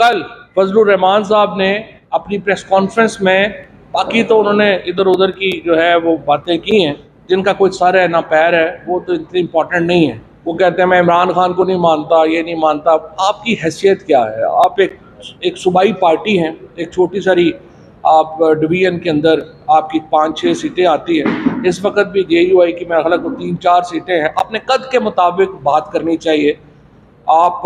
कल फजलुर रहमान साहब ने अपनी प्रेस कॉन्फ्रेंस में, बाकी तो उन्होंने इधर उधर की जो है वो बातें की हैं जिनका कोई सर है ना पैर है, वो तो इतनी इम्पोर्टेंट नहीं है। वो कहते हैं मैं इमरान खान को नहीं मानता, ये नहीं मानता। आपकी हैसियत क्या है? आप एक सूबाई पार्टी हैं, एक छोटी सारी आप डिवीजन के अंदर आपकी 5-6 सीटें आती हैं। इस वक्त भी JUI की मेरा ख्याल है 3-4 सीटें हैं। अपने कद के मुताबिक बात करनी चाहिए। आप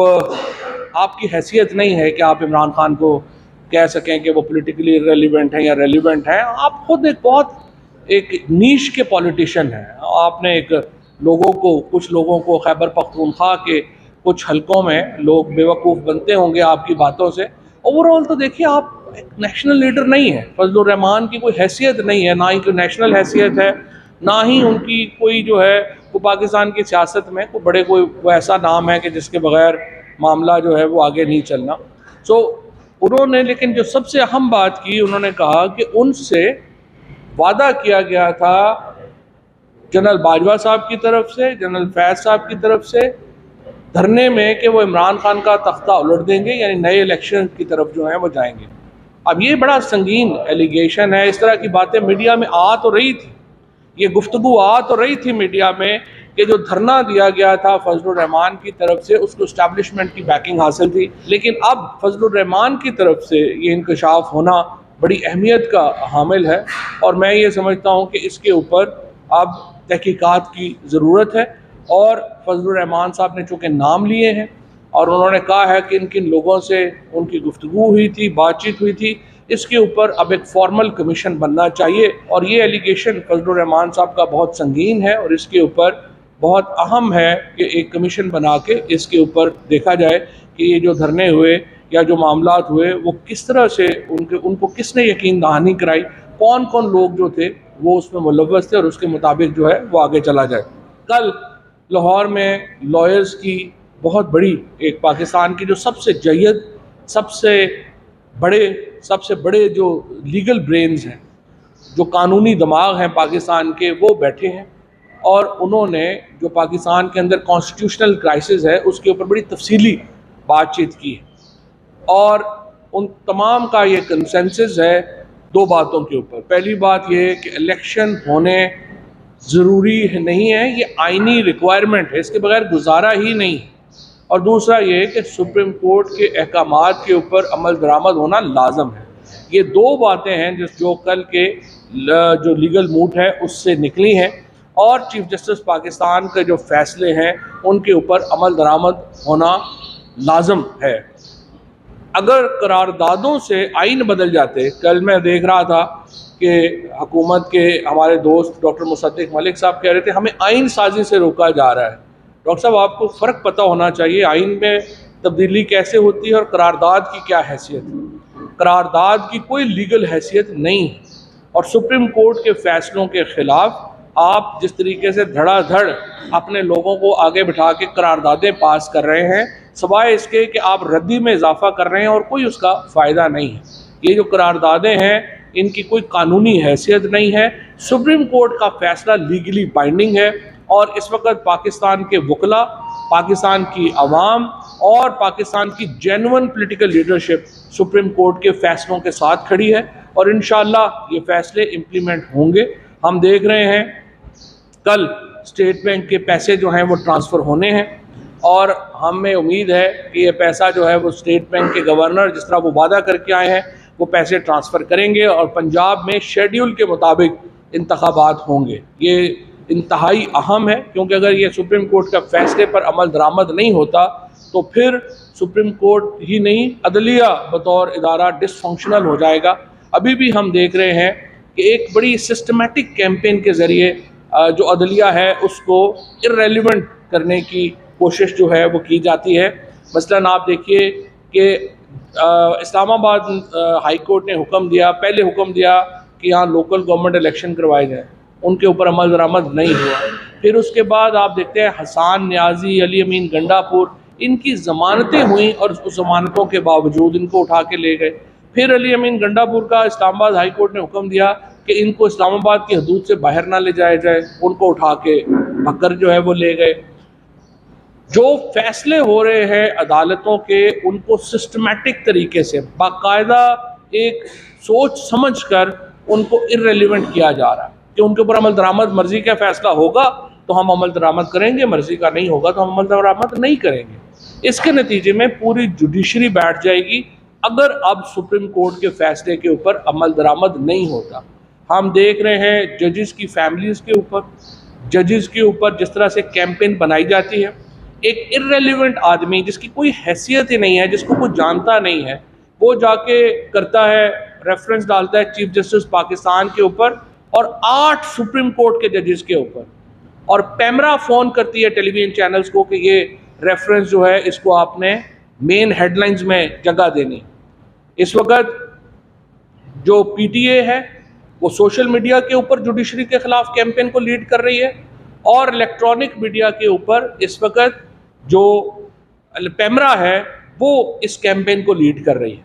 आपकी हैसियत नहीं है कि आप इमरान खान को कह सकें कि वो पॉलिटिकली रेलिवेंट हैं या रेलिवेंट हैं। आप खुद एक बहुत एक नीश के पॉलिटिशियन हैं। आपने एक कुछ लोगों को खैबर पख्तूनख्वा के कुछ हलकों में लोग बेवकूफ़ बनते होंगे आपकी बातों से। ओवरऑल तो देखिए, आप एक नेशनल लीडर नहीं है। फजलुर रहमान की कोई हैसियत नहीं है, ना ही कोई नेशनल हैसियत है, ना ही उनकी कोई जो है वो पाकिस्तान की सियासत में कोई वो ऐसा नाम है कि जिसके बगैर मामला जो है वो आगे नहीं चलना। सो उन्होंने, लेकिन जो सबसे अहम बात की, उन्होंने कहा कि उनसे वादा किया गया था जनरल बाजवा साहब की तरफ से, जनरल फैज़ साहब की तरफ से धरने में कि वो इमरान खान का तख्ता उलट देंगे, यानी नए इलेक्शन की तरफ जो है वो जाएंगे। अब ये बड़ा संगीन एलिगेशन है। इस तरह की बातें मीडिया में आ तो रही थी, ये गुफ्तगू आ तो रही थी मीडिया में कि जो धरना दिया गया था फजलुर रहमान की तरफ से, उसको इस्टेब्लिशमेंट की बैकिंग हासिल थी। लेकिन अब फजलुर रहमान की तरफ से ये इंकशाफ होना बड़ी अहमियत का हामिल है, और मैं ये समझता हूँ कि इसके ऊपर अब तहकीकात की ज़रूरत है। और फजलुर रहमान साहब ने चूँकि नाम लिए हैं और उन्होंने कहा है कि किन लोगों से उनकी गुफ्तगू हुई थी, बातचीत हुई थी, इसके ऊपर अब एक फॉर्मल कमीशन बनना चाहिए। और ये एलिगेशन फजलुर रहमान साहब का बहुत संगीन है, और इसके ऊपर बहुत अहम है कि एक कमीशन बना के इसके ऊपर देखा जाए कि ये जो धरने हुए या जो मामलात हुए वो किस तरह से उनको किसने यकीन दहानी कराई, कौन कौन लोग जो थे वो उसमें मुलव्वस थे, और उसके मुताबिक जो है वो आगे चला जाए। कल लाहौर में लॉयर्स की बहुत बड़ी, एक पाकिस्तान की जो सबसे जयद, सबसे बड़े जो लीगल ब्रेन्स हैं, जो कानूनी दिमाग हैं पाकिस्तान के, वो बैठे हैं। और उन्होंने जो पाकिस्तान के अंदर कॉन्स्टिट्यूशनल क्राइसिस है उसके ऊपर बड़ी तफसीली बातचीत की है। और उन तमाम का ये कंसेंसस है दो बातों के ऊपर। पहली बात ये है कि इलेक्शन होने ज़रूरी नहीं है, ये आइनी रिक्वायरमेंट है, इसके बगैर गुजारा ही नहीं है। और दूसरा ये कि सुप्रीम कोर्ट के अहकामात के ऊपर अमल दरामद होना लाजम है। ये दो बातें हैं जो कल के जो लीगल मूड है उससे निकली हैं, और चीफ जस्टिस पाकिस्तान के जो फैसले हैं उनके ऊपर अमल दरामद होना लाजम है। अगर करारदादों से आइन बदल जाते, कल मैं देख रहा था कि हुकूमत के हमारे दोस्त डॉक्टर मुसद्दिक मलिक साहब कह रहे थे हमें आइन साजी से रोका जा रहा है। डॉक्टर साहब, आपको फ़र्क पता होना चाहिए आइन में तब्दीली कैसे होती है और करारदाद की क्या हैसियत है। करारदाद की कोई लीगल हैसियत नहीं है, और सुप्रीम कोर्ट के फ़ैसलों के ख़िलाफ़ आप जिस तरीके से धड़ाधड़ अपने लोगों को आगे बिठा के करारदादें पास कर रहे हैं, सवाए इसके कि आप रद्दी में इजाफा कर रहे हैं और कोई उसका फ़ायदा नहीं है। ये जो करारदादें हैं इनकी कोई कानूनी हैसियत नहीं है। सुप्रीम कोर्ट का फ़ैसला लीगली बाइंडिंग है, और इस वक्त पाकिस्तान के वकला, पाकिस्तान की आवाम और पाकिस्तान की genuine political leadership supreme court के फ़ैसलों के साथ खड़ी है, और इंशाअल्लाह ये फ़ैसले इम्प्लीमेंट होंगे। हम देख रहे हैं कल स्टेट बैंक के पैसे जो हैं वो ट्रांसफ़र होने हैं, और हमें उम्मीद है कि ये पैसा जो है वो स्टेट बैंक के गवर्नर जिस तरह वो वादा करके आए हैं वो पैसे ट्रांसफ़र करेंगे, और पंजाब में शेड्यूल के मुताबिक इंतखाबात होंगे। ये इंतहाई अहम है, क्योंकि अगर ये सुप्रीम कोर्ट का फ़ैसले पर अमल दरामद नहीं होता तो फिर सुप्रीम कोर्ट ही नहीं, अदलिया बतौर इदारा डिसफंक्शनल हो जाएगा। अभी भी हम देख रहे हैं कि एक बड़ी सिस्टमेटिक कैंपेन के ज़रिए जो अदलिया है उसको इर्रेलेवेंट करने की कोशिश जो है वो की जाती है। मसलन आप देखिए कि इस्लामाबाद हाई कोर्ट ने पहले हुक्म दिया कि यहाँ लोकल गवर्नमेंट इलेक्शन करवाए जाए, उनके ऊपर अमल दरामद नहीं हुआ। फिर उसके बाद आप देखते हैं हसान न्याजी, अली अमीन गंडापुर, इनकी ज़मानतें हुई और उस ज़मानतों के बावजूद इनको उठा के ले गए। फिर अली अमीन गंडापुर का इस्लामाबाद हाई कोर्ट ने हुक्म दिया कि इनको इस्लामाबाद की हदूद से बाहर ना ले जाया जाए, उनको उठा के भक्कर जो है वो ले गए। जो फैसले हो रहे हैं अदालतों के, उनको सिस्टमैटिक तरीके से बाकायदा एक सोच समझकर उनको इर्रेलेवेंट किया जा रहा है कि उनके ऊपर अमल दरामद, मर्जी का फैसला होगा तो हम अमल दरामद करेंगे, मर्जी का नहीं होगा तो हम अमल दरामद नहीं करेंगे। इसके नतीजे में पूरी जुडिशरी बैठ जाएगी अगर अब सुप्रीम कोर्ट के फैसले के ऊपर अमल दरामद नहीं होता। हम देख रहे हैं जजेस की फैमिलीज़ के ऊपर, जजेस के ऊपर जिस तरह से कैंपेन बनाई जाती है। एक इर्रेलेवेंट आदमी जिसकी कोई हैसियत ही नहीं है, जिसको कोई जानता नहीं है, वो जाके करता है, रेफरेंस डालता है चीफ जस्टिस पाकिस्तान के ऊपर और 8 सुप्रीम कोर्ट के जजेस के ऊपर, और पैमरा फ़ोन करती है टेलीविज़न चैनल्स को कि ये रेफरेंस जो है इसको आपने मेन हेडलाइंस में जगह देनी। इस वक्त जो पीटीए है वो सोशल मीडिया के ऊपर जुडिशरी के खिलाफ कैंपेन को लीड कर रही है और इलेक्ट्रॉनिक मीडिया के ऊपर इस वक्त जो पैमरा है वो इस कैंपेन को लीड कर रही है।